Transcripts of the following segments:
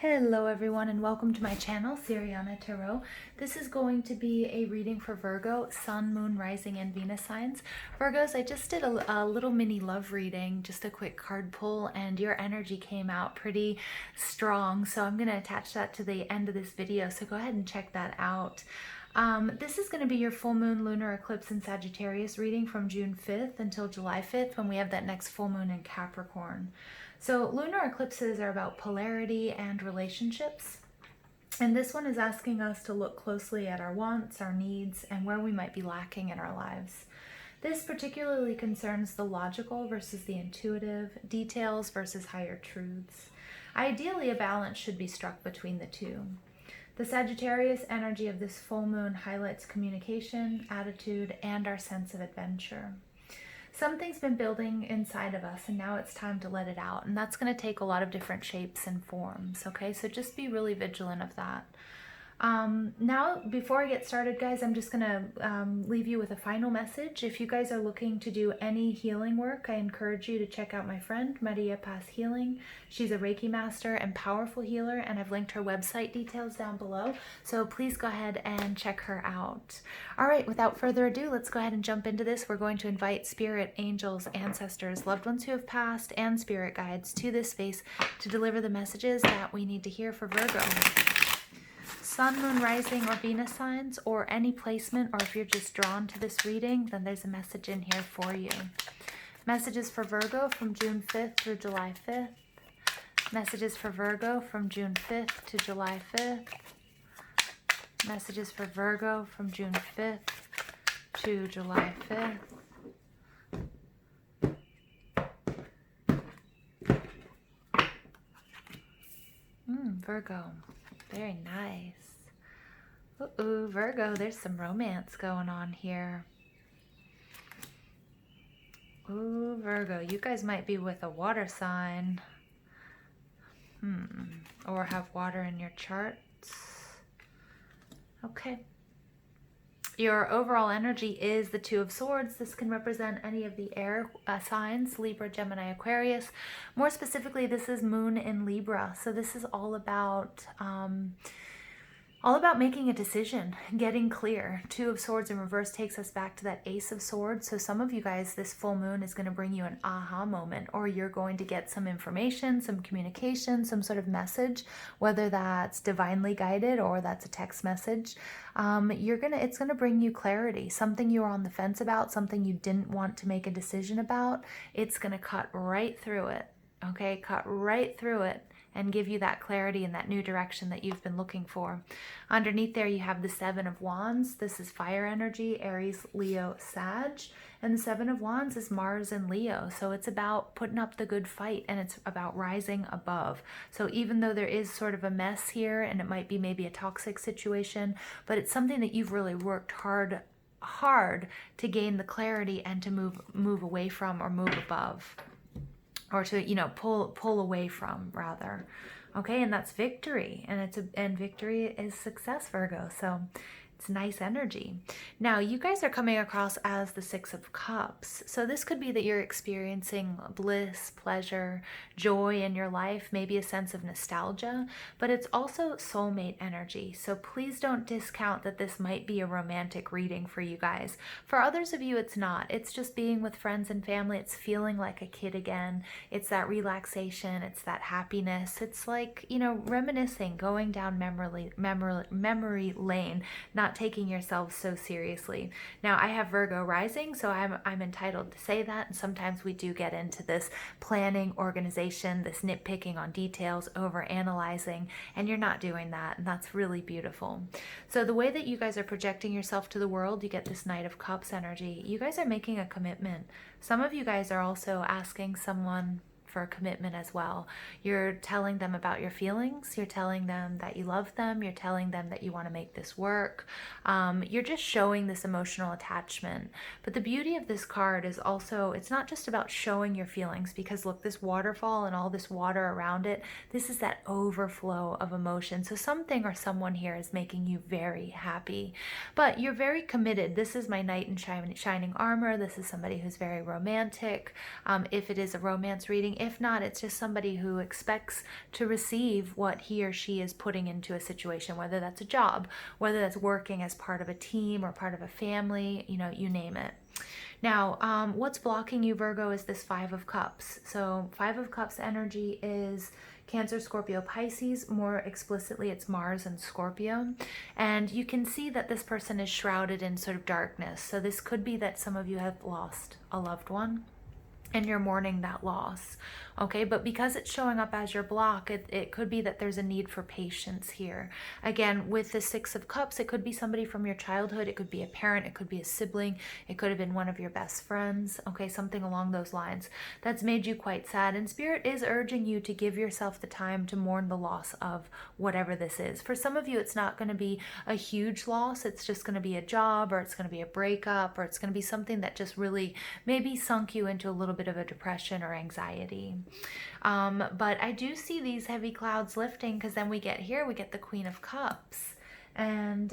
Hello everyone and welcome to my channel, Siriana Tarot. This is going to be a reading for Virgo, Sun, Moon, Rising, and Venus signs. Virgos, I just did a little mini love reading, just a quick card pull, and your energy came out pretty strong. So I'm going to attach that to the end of this video, so go ahead and check that out. This is going to be your full moon lunar eclipse in Sagittarius reading from June 5th until July 5th when we have that next full moon in Capricorn. So lunar eclipses are about polarity and relationships. And this one is asking us to look closely at our wants, our needs, and where we might be lacking in our lives. This particularly concerns the logical versus the intuitive, details versus higher truths. Ideally, a balance should be struck between the two. The Sagittarius energy of this full moon highlights communication, attitude, and our sense of adventure. Something's been building inside of us and now it's time to let it out. And that's going to take a lot of different shapes and forms, okay? So just be really vigilant of that. Now, before I get started, guys, I'm just going to leave you with a final message. If you guys are looking to do any healing work, I encourage you to check out my friend, Maria Paz Healing. She's a Reiki master and powerful healer, and I've linked her website details down below. So please go ahead and check her out. All right, without further ado, let's go ahead and jump into this. We're going to invite spirit, angels, ancestors, loved ones who have passed, and spirit guides to this space to deliver the messages that we need to hear for Virgo. Sun, Moon, Rising, or Venus signs, or any placement, or if you're just drawn to this reading, then there's a message in here for you. Messages for Virgo from June 5th through July 5th. Messages for Virgo from June 5th to July 5th. Messages for Virgo from June 5th to July 5th. Virgo. Very nice. Ooh, Virgo, there's some romance going on here. Ooh, Virgo, you guys might be with a water sign. Or have water in your charts. Okay. Your overall energy is the Two of Swords. This can represent any of the air signs, Libra, Gemini, Aquarius. More specifically, this is Moon in Libra. So this is all about making a decision, getting clear. Two of Swords in reverse takes us back to that Ace of Swords. So some of you guys, this full moon is going to bring you an aha moment, or you're going to get some information, some communication, some sort of message, whether that's divinely guided or that's a text message. It's going to bring you clarity, something you were on the fence about, something you didn't want to make a decision about. It's going to cut right through it. Okay, cut right through it and give you that clarity and that new direction that you've been looking for. Underneath there, you have the Seven of Wands. This is fire energy, Aries, Leo, Sag. And the Seven of Wands is Mars and Leo. So it's about putting up the good fight, and it's about rising above. So even though there is sort of a mess here, and it might be maybe a toxic situation, but it's something that you've really worked hard to gain the clarity and to move away from, or move above. Or to, pull away from, rather. Okay, and that's victory. And victory is success, Virgo. So it's nice energy. Now, you guys are coming across as the Six of Cups. So this could be that you're experiencing bliss, pleasure, joy in your life, maybe a sense of nostalgia, but it's also soulmate energy. So please don't discount that this might be a romantic reading for you guys. For others of you, it's not. It's just being with friends and family. It's feeling like a kid again. It's that relaxation. It's that happiness. It's like, reminiscing, going down memory lane, not taking yourself so seriously. Now, I have Virgo rising, so I'm entitled to say that, and sometimes we do get into this planning, organization, this nitpicking on details, over analyzing, and you're not doing that, and that's really beautiful. So the way that you guys are projecting yourself to the world, you get this Knight of Cups energy. You guys are making a commitment. Some of you guys are also asking someone for a commitment as well. You're telling them about your feelings. You're telling them that you love them. You're telling them that you want to make this work. You're just showing this emotional attachment. But the beauty of this card is also, it's not just about showing your feelings, because look, this waterfall and all this water around it, this is that overflow of emotion. So something or someone here is making you very happy, but you're very committed. This is my knight in shining armor. This is somebody who's very romantic. If it is a romance reading, If not, it's just somebody who expects to receive what he or she is putting into a situation, whether that's a job, whether that's working as part of a team or part of a family, you know, you name it. Now, what's blocking you, Virgo, is this Five of Cups. So Five of Cups energy is Cancer, Scorpio, Pisces. More explicitly, it's Mars and Scorpio. And you can see that this person is shrouded in sort of darkness. So this could be that some of you have lost a loved one and you're mourning that loss. Okay, but because it's showing up as your block, it could be that there's a need for patience here. Again, with the Six of Cups, it could be somebody from your childhood, it could be a parent, it could be a sibling, it could have been one of your best friends, okay, something along those lines that's made you quite sad. And Spirit is urging you to give yourself the time to mourn the loss of whatever this is. For some of you, it's not going to be a huge loss, it's just going to be a job, or it's going to be a breakup, or it's going to be something that just really maybe sunk you into a little bit of a depression or anxiety. But I do see these heavy clouds lifting, because then we get the Queen of Cups. And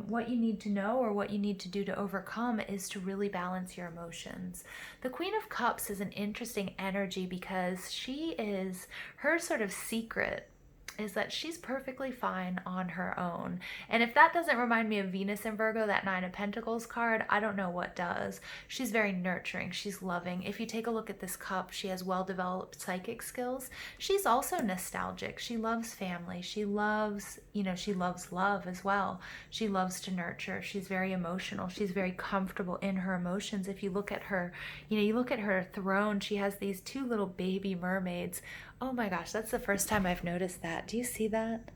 what you need to know, or what you need to do to overcome, is to really balance your emotions. The Queen of Cups is an interesting energy because her sort of secret is that she's perfectly fine on her own. And if that doesn't remind me of Venus in Virgo, that Nine of Pentacles card, I don't know what does. She's very nurturing. She's loving. If you take a look at this cup, she has well-developed psychic skills. She's also nostalgic. She loves family. She loves, she loves love as well. She loves to nurture. She's very emotional. She's very comfortable in her emotions. If you look at her, you look at her throne, she has these two little baby mermaids. Oh my gosh, that's the first time I've noticed that. Do you see that?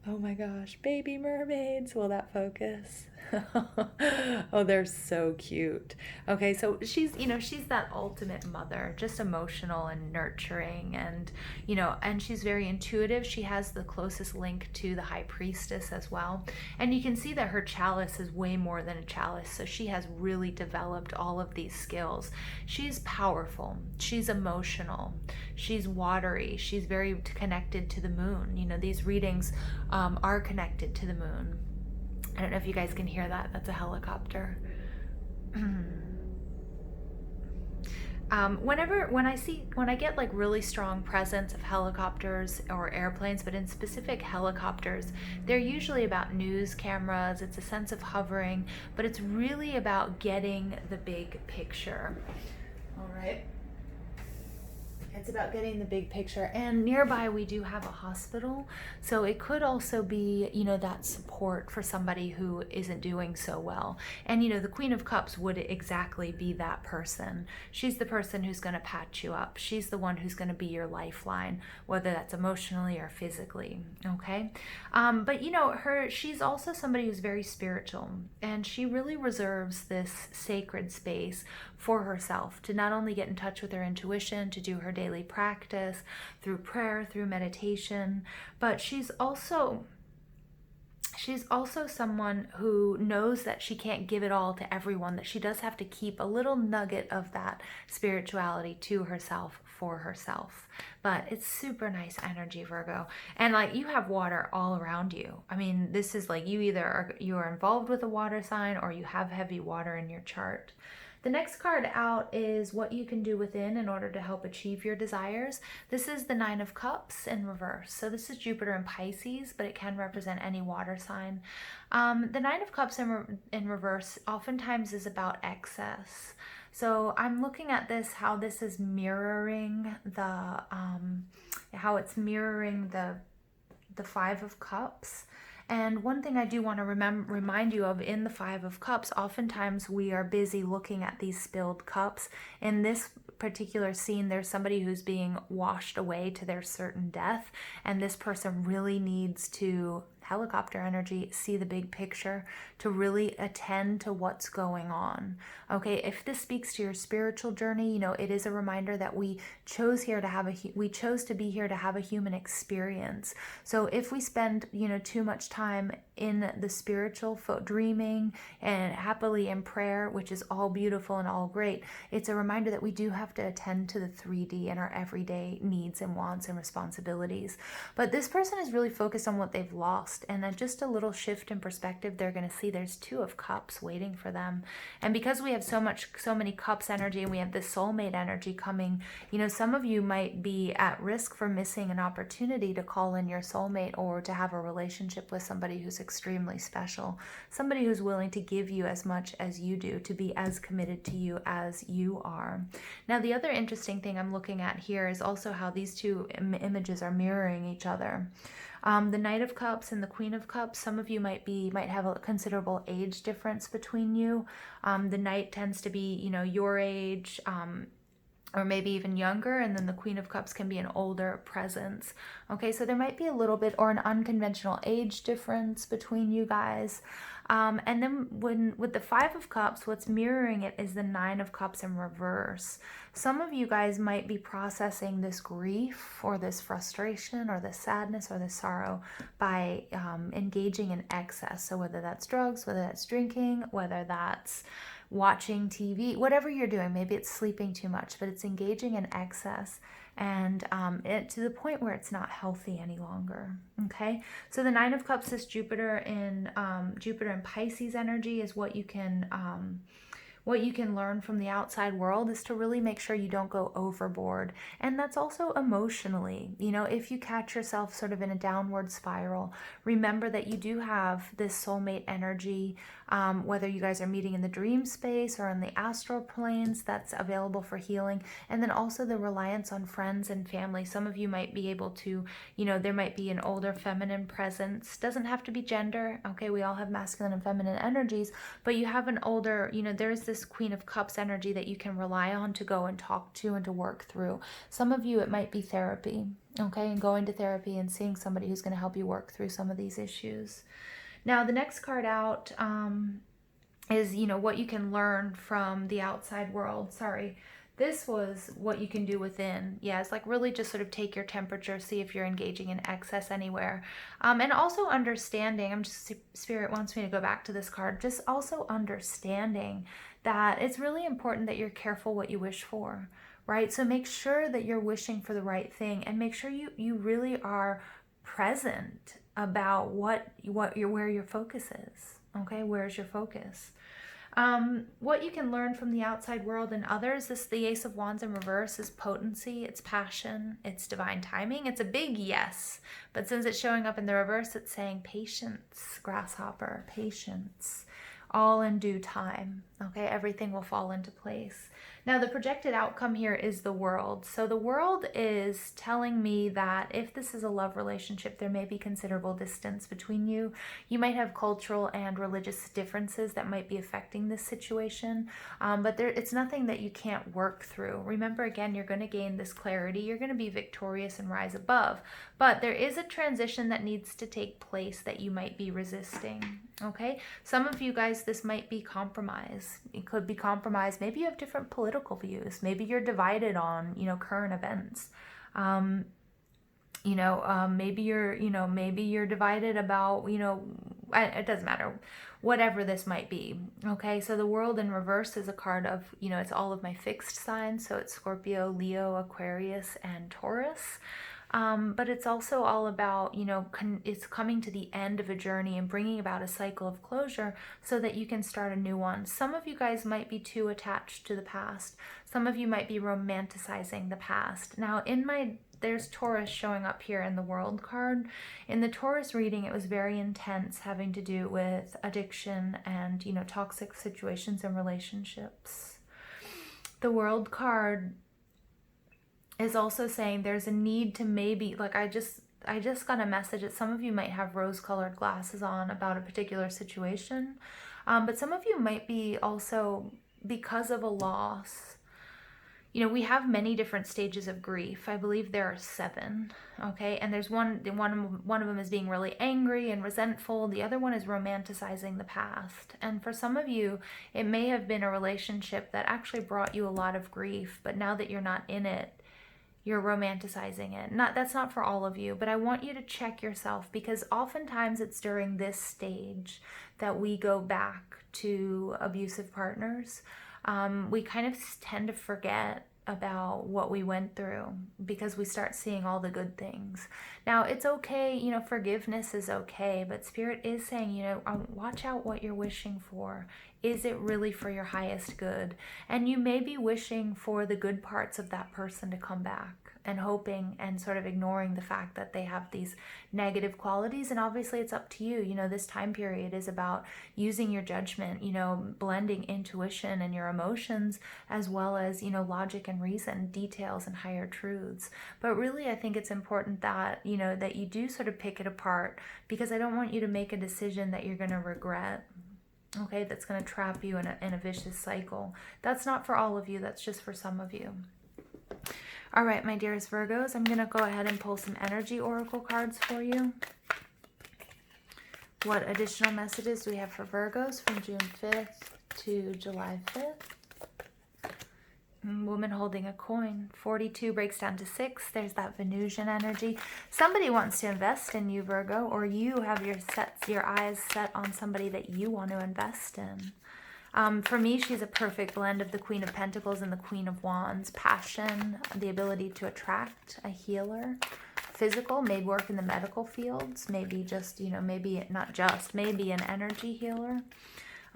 Oh my gosh, baby mermaids. Will that focus? Oh, they're so cute. Okay, so she's that ultimate mother, just emotional and nurturing, and and she's very intuitive. She has the closest link to the High Priestess as well. And you can see that her chalice is way more than a chalice. So she has really developed all of these skills. She's powerful. She's emotional. She's watery. She's very connected to the moon. These readings are connected to the moon. I don't know if you guys can hear that. That's a helicopter. When I get like really strong presence of helicopters or airplanes, but in specific helicopters, they're usually about news cameras. It's a sense of hovering, but it's really about getting the big picture. All right. It's about getting the big picture. And nearby we do have a hospital, so it could also be that support for somebody who isn't doing so well. And the Queen of Cups would exactly be that person. She's the person who's going to patch you up. She's the one who's going to be your lifeline, whether that's emotionally or physically. Okay, but she's also somebody who's very spiritual, and she really reserves this sacred space for herself to not only get in touch with her intuition, to do her daily practice through prayer, through meditation, but she's also someone who knows that she can't give it all to everyone, that she does have to keep a little nugget of that spirituality to herself, for herself. But it's super nice energy, Virgo. And you have water all around you. I mean, this is you are involved with a water sign, or you have heavy water in your chart. The next card out is what you can do within in order to help achieve your desires. This is the Nine of Cups in reverse. So this is Jupiter in Pisces, but it can represent any water sign. The Nine of Cups in reverse oftentimes is about excess. So I'm looking at this, how this is mirroring the Five of Cups. And one thing I do want to remind you of in the Five of Cups, oftentimes we are busy looking at these spilled cups. In this particular scene, there's somebody who's being washed away to their certain death, and this person really needs to, helicopter energy, see the big picture, to really attend to what's going on. Okay, if this speaks to your spiritual journey, it is a reminder that we chose to be here to have a human experience. So if we spend too much time in the spiritual, dreaming and happily in prayer, which is all beautiful and all great, it's a reminder that we do have to attend to the 3D and our everyday needs and wants and responsibilities. But this person is really focused on what they've lost. past, and then just a little shift in perspective, they're going to see there's 2 of Cups waiting for them. And because we have so many Cups energy, and we have this soulmate energy coming, you know, some of you might be at risk for missing an opportunity to call in your soulmate, or to have a relationship with somebody who's extremely special, somebody who's willing to give you as much as you do, to be as committed to you as you are. Now, the other interesting thing I'm looking at here is also how these 2 images are mirroring each other. The Knight of Cups and the Queen of Cups, some of you might have a considerable age difference between you. The Knight tends to be, you know, your age, or maybe even younger, and then the Queen of Cups can be an older presence. Okay, so there might be a little bit, or an unconventional age difference between you guys. And then with the 5 of Cups, what's mirroring it is the 9 of Cups in reverse. Some of you guys might be processing this grief, or this frustration, or this sadness, or this sorrow by engaging in excess. So whether that's drugs, whether that's drinking, whether that's watching TV, whatever you're doing, maybe it's sleeping too much, but it's engaging in excess, and to the point where it's not healthy any longer. Okay, so the 9 of Cups is Jupiter in Pisces energy, is what you can learn from the outside world, is to really make sure you don't go overboard. And that's also emotionally, you know, if you catch yourself sort of in a downward spiral, remember that you do have this soulmate energy, whether you guys are meeting in the dream space or in the astral planes, that's available for healing. And then also the reliance on friends and family. Some of you might be able to, you know, there might be an older feminine presence. Doesn't have to be gender. Okay, we all have masculine and feminine energies, but you have an older, you know, there's this Queen of Cups energy that you can rely on to go and talk to and to work through. Some of you, it might be therapy, okay, and going to therapy and seeing somebody who's going to help you work through some of these issues. Now, the next card out is, you know, what you can learn from the outside world. Sorry. This was what you can do within. Yeah, it's like really just sort of take your temperature, see if you're engaging in excess anywhere. And also understanding, Spirit wants me to go back to this card, just also understanding that it's really important that you're careful what you wish for, right? So make sure that you're wishing for the right thing, and make sure you really are present about where your focus is. Okay, where's your focus? What you can learn from the outside world and others, the Ace of Wands in reverse is potency, it's passion, it's divine timing. It's a big yes, but since it's showing up in the reverse, it's saying patience, grasshopper, patience, all in due time. Okay, everything will fall into place. Now, the projected outcome here is the World. So the World is telling me that if this is a love relationship, there may be considerable distance between you. You might have cultural and religious differences that might be affecting this situation, but it's nothing that you can't work through. Remember, again, you're going to gain this clarity. You're going to be victorious and rise above, but there is a transition that needs to take place that you might be resisting. Okay, some of you guys, this might be compromise. It could be compromise. Maybe you have different political views. Maybe you're divided on, you know, current events. Maybe you're divided about, you know, it doesn't matter, whatever this might be. Okay, so the World in reverse is a card of, you know, it's all of my fixed signs. So it's Scorpio, Leo, Aquarius, and Taurus. But it's also all about, you know, it's coming to the end of a journey and bringing about a cycle of closure so that you can start a new one. Some of you guys might be too attached to the past. Some of you might be romanticizing the past. Now, there's Taurus showing up here in the World card. In the Taurus reading, it was very intense, having to do with addiction and, you know, toxic situations and relationships. The World card is also saying there's a need to maybe, like, I just got a message that some of you might have rose-colored glasses on about a particular situation, but some of you might be also, because of a loss, you know, we have many different stages of grief. I believe there are 7, okay? And there's one of them is being really angry and resentful. The other one is romanticizing the past. And for some of you, it may have been a relationship that actually brought you a lot of grief, but now that you're not in it, you're romanticizing it. That's not for all of you, but I want you to check yourself, because oftentimes it's during this stage that we go back to abusive partners. We kind of tend to forget about what we went through, because we start seeing all the good things. Now, it's okay, you know, forgiveness is okay, but Spirit is saying, you know, watch out what you're wishing for. Is it really for your highest good? And you may be wishing for the good parts of that person to come back, and hoping and sort of ignoring the fact that they have these negative qualities. And obviously it's up to you. You know, this time period is about using your judgment, you know, blending intuition and your emotions, as well as, you know, logic and reason, details and higher truths. But really, I think it's important that, you know, that you do sort of pick it apart, because I don't want you to make a decision that you're going to regret. Okay, that's going to trap you in a vicious cycle. That's not for all of you. That's just for some of you. All right, my dearest Virgos, I'm going to go ahead and pull some energy oracle cards for you. What additional messages do we have for Virgos from June 5th to July 5th? Woman holding a coin. 42 breaks down to 6. There's that Venusian energy. Somebody wants to invest in you, Virgo, or you have your eyes set on somebody that you want to invest in. For me, she's a perfect blend of the Queen of Pentacles and the Queen of Wands. Passion, the ability to attract, a healer. Physical, maybe work in the medical fields. Maybe just, you know, maybe not just, maybe an energy healer.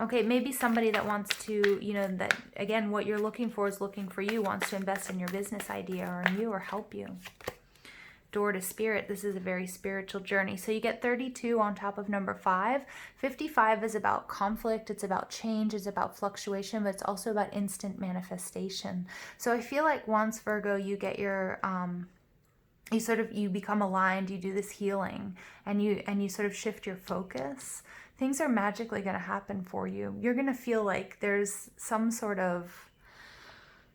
Okay, maybe somebody that wants to, you know, that, again, what you're looking for is looking for you, wants to invest in your business idea or in you or help you. Door to Spirit, this is a very spiritual journey. So you get 32 on top of number 5. 55 is about conflict, it's about change, it's about fluctuation, but it's also about instant manifestation. So I feel like once, Virgo, you get your, you become aligned, you do this healing, and you sort of shift your focus, things are magically going to happen for you. You're going to feel like there's some sort of,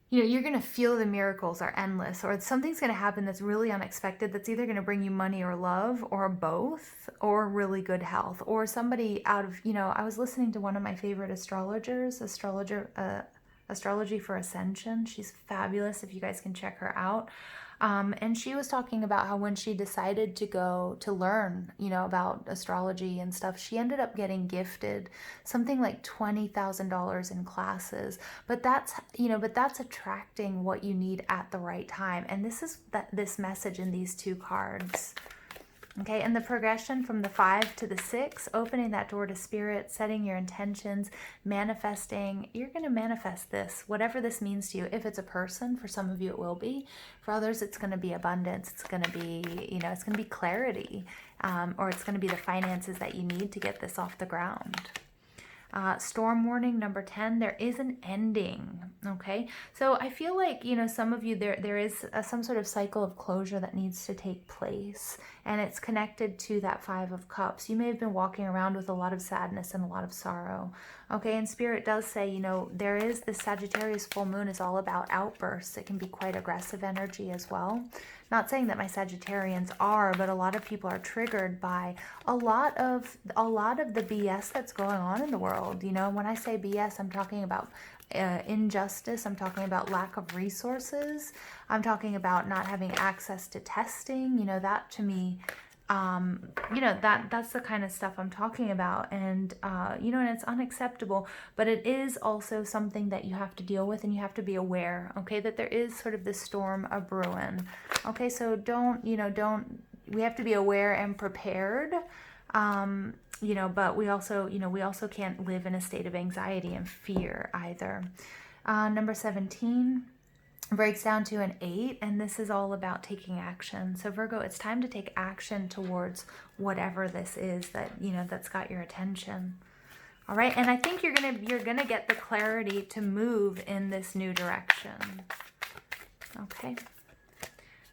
you know, you're going to feel the miracles are endless, or something's going to happen that's really unexpected, that's either going to bring you money or love, or both, or really good health, or somebody out of, you know, I was listening to one of my favorite astrologers, Astrology for Ascension. She's fabulous if you guys can check her out. And she was talking about how when she decided to go to learn, you know, about astrology and stuff, she ended up getting gifted something like $20,000 in classes. But that's, you know, but that's attracting what you need at the right time. And this is this message in these two cards. Okay, and the progression from the 5 to the 6, opening that door to Spirit, setting your intentions, manifesting. You're going to manifest this, whatever this means to you. If it's a person, for some of you it will be. For others, it's going to be abundance. It's going to be, you know, it's going to be clarity, or it's going to be the finances that you need to get this off the ground. Storm warning number 10, there is an ending. Okay, so I feel like, you know, some of you, there is some sort of cycle of closure that needs to take place, and it's connected to that 5 of Cups. You may have been walking around with a lot of sadness and a lot of sorrow. Okay, and Spirit does say, you know, there is this Sagittarius full moon is all about outbursts. It can be quite aggressive energy as well. Not saying that my Sagittarians are, but a lot of people are triggered by a lot of the BS that's going on in the world. You know, when I say BS, I'm talking about injustice. I'm talking about lack of resources. I'm talking about not having access to testing. You know, that to me, you know, that's the kind of stuff I'm talking about. And, you know, and it's unacceptable, but it is also something that you have to deal with, and you have to be aware, okay, that there is sort of this storm a brewing. Okay, so we have to be aware and prepared, you know, but we also can't live in a state of anxiety and fear either. Number 17 breaks down to an 8, and this is all about taking action. So Virgo, it's time to take action towards whatever this is that, you know, that's got your attention. All right, and I think you're gonna get the clarity to move in this new direction. Okay.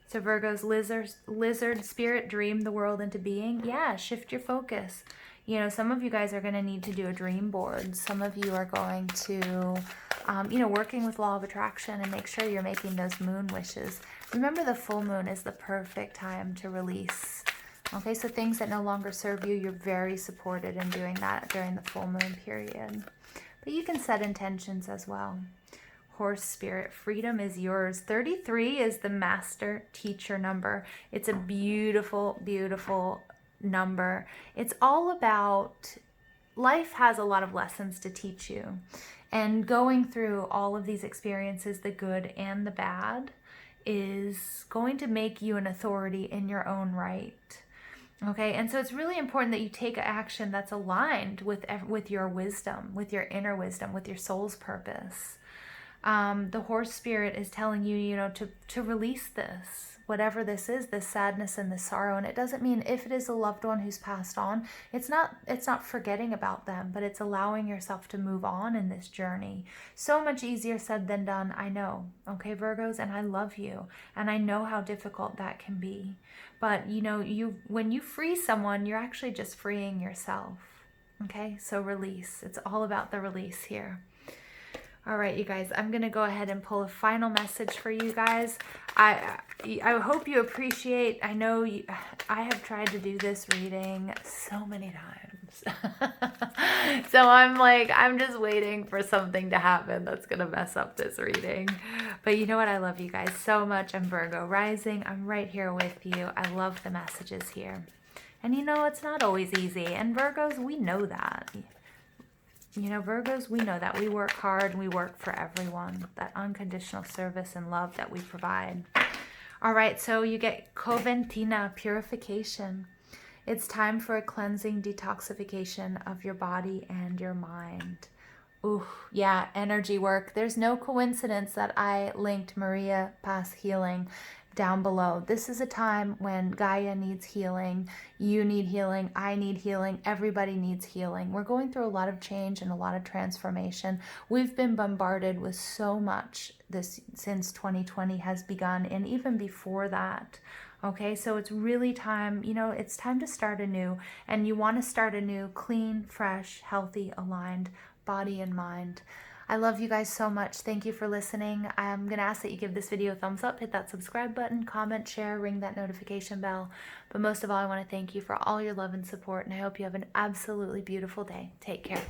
So Virgo's lizard spirit, dream the world into being. Yeah, shift your focus. You know, some of you guys are going to need to do a dream board. Some of you are going to, you know, working with law of attraction, and make sure you're making those moon wishes. Remember, the full moon is the perfect time to release. Okay, so things that no longer serve you, you're very supported in doing that during the full moon period. But you can set intentions as well. Horse spirit, freedom is yours. 33 is the master teacher number. It's a beautiful, beautiful number. It's all about life has a lot of lessons to teach you. And going through all of these experiences, the good and the bad, is going to make you an authority in your own right. Okay, and so it's really important that you take action that's aligned with your wisdom, with your inner wisdom, with your soul's purpose. The horse spirit is telling you, you know, to release this, whatever this is, this sadness and this sorrow. And it doesn't mean if it is a loved one who's passed on, it's not forgetting about them, but it's allowing yourself to move on in this journey. So much easier said than done, I know. Okay, Virgos, and I love you, and I know how difficult that can be. But you know, when you free someone, you're actually just freeing yourself. Okay, so release. It's all about the release here. All right, you guys, I'm going to go ahead and pull a final message for you guys. I hope you appreciate, I know I have tried to do this reading so many times. So I'm just waiting for something to happen that's going to mess up this reading. But you know what? I love you guys so much. I'm Virgo rising. I'm right here with you. I love the messages here. And you know, it's not always easy. And Virgos, we know that. You know, Virgos, we know that. We work hard and we work for everyone. That unconditional service and love that we provide. All right, so you get Coventina, purification. It's time for a cleansing detoxification of your body and your mind. Ooh, yeah, energy work. There's no coincidence that I linked Maria Paz healing down below. This is a time when Gaia needs healing, you need healing, I need healing, everybody needs healing. We're going through a lot of change and a lot of transformation. We've been bombarded with so much this since 2020 has begun, and even before that. Okay, so it's really time, you know, it's time to start anew, and you want to start anew clean, fresh, healthy, aligned body and mind. I love you guys so much. Thank you for listening. I'm going to ask that you give this video a thumbs up, hit that subscribe button, comment, share, ring that notification bell. But most of all, I want to thank you for all your love and support, and I hope you have an absolutely beautiful day. Take care.